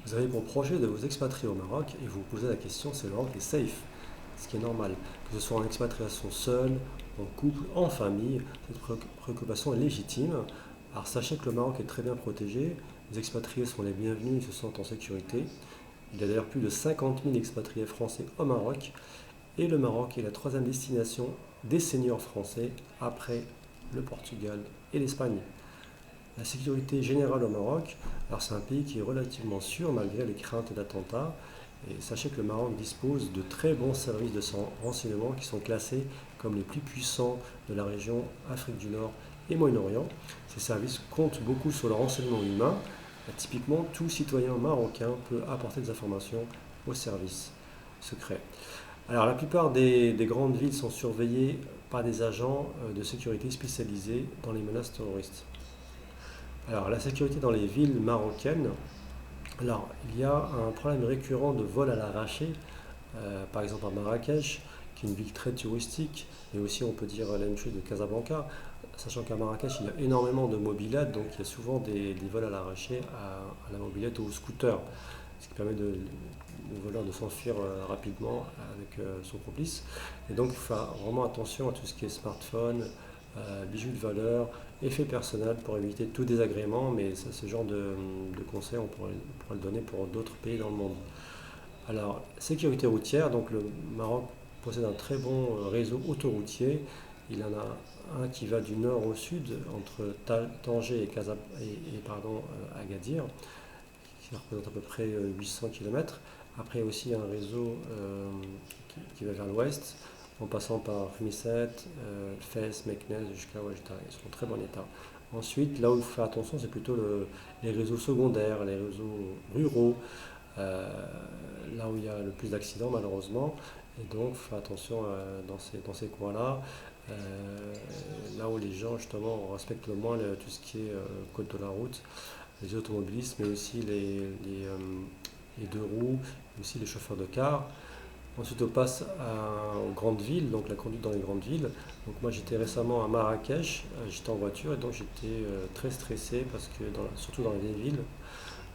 Vous avez pour projet de vous expatrier au Maroc et vous vous posez la question si le Maroc est safe, ce qui est normal. Que ce soit en expatriation seule, en couple, en famille, cette préoccupation est légitime. Alors sachez que le Maroc est très bien protégé, les expatriés sont les bienvenus, ils se sentent en sécurité. Il y a d'ailleurs plus de 50 000 expatriés français au Maroc et le Maroc est la troisième destination des seniors français après le Portugal et l'Espagne. La sécurité générale au Maroc, alors c'est un pays qui est relativement sûr malgré les craintes d'attentats. Et sachez que le Maroc dispose de très bons services de renseignement qui sont classés comme les plus puissants de la région Afrique du Nord et Moyen-Orient. Ces services comptent beaucoup sur le renseignement humain. Typiquement, tout citoyen marocain peut apporter des informations aux services secrets. Alors la plupart des grandes villes sont surveillées par des agents de sécurité spécialisés dans les menaces terroristes. Alors, la sécurité dans les villes marocaines, alors il y a un problème récurrent de vol à l'arraché, par exemple à Marrakech, qui est une ville très touristique, mais aussi on peut dire la même chose de Casablanca, sachant qu'à Marrakech il y a énormément de mobylettes, donc il y a souvent des vols à l'arraché à la mobylette ou au scooter, ce qui permet au voleur de s'enfuir rapidement avec son complice. Et donc il faut faire vraiment attention à tout ce qui est smartphone, bijoux de valeur, effets personnels pour éviter tout désagrément, mais ça, ce genre de conseils on pourrait le donner pour d'autres pays dans le monde. Alors, sécurité routière, donc le Maroc possède un très bon réseau autoroutier. Il en a un qui va du nord au sud, entre Tanger et Agadir, qui représente à peu près 800 km. Après, aussi un réseau qui va vers l'ouest, en passant par Fmisset, Fès, Meknès jusqu'à Oujda. Ils sont en très bon état. Ensuite, là où il faut faire attention, c'est plutôt les réseaux secondaires, les réseaux ruraux, euh, là où il y a le plus d'accidents malheureusement. Et donc, il faut faire attention dans ces coins-là, là où les gens justement respectent le moins tout ce qui est code de la route, les automobilistes, mais aussi les deux roues, mais aussi les chauffeurs de car. Ensuite, on passe aux grandes villes, donc la conduite dans les grandes villes. Donc moi, j'étais récemment à Marrakech, j'étais en voiture et donc j'étais très stressé parce que, surtout dans les vieilles villes,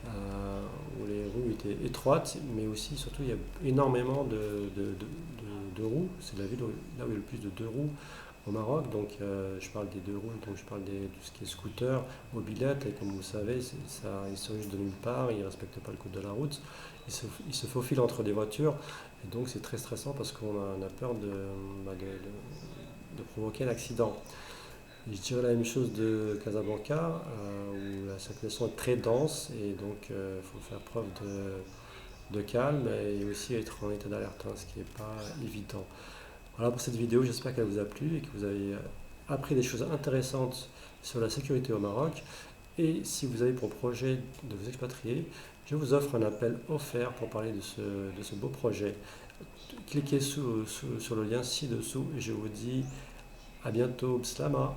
où les rues étaient étroites, mais aussi, surtout, il y a énormément de roues. C'est la ville là où il y a le plus de deux roues au Maroc. Donc je parle des deux roues, donc je parle de tout ce qui est scooter, mobilette, et comme vous savez, ils se dirigent de nulle part, ils ne respectent pas le code de la route, ils se faufilent entre des voitures, et donc c'est très stressant parce qu'on a peur de provoquer un accident. Et je dirais la même chose de Casablanca, où la circulation est très dense, et donc il faut faire preuve de calme et aussi être en état d'alerte, hein, ce qui n'est pas évident. Voilà pour cette vidéo, j'espère qu'elle vous a plu et que vous avez appris des choses intéressantes sur la sécurité au Maroc. Et si vous avez pour projet de vous expatrier, je vous offre un appel offert pour parler de ce beau projet. Cliquez sur le lien ci-dessous et je vous dis à bientôt. Bslama.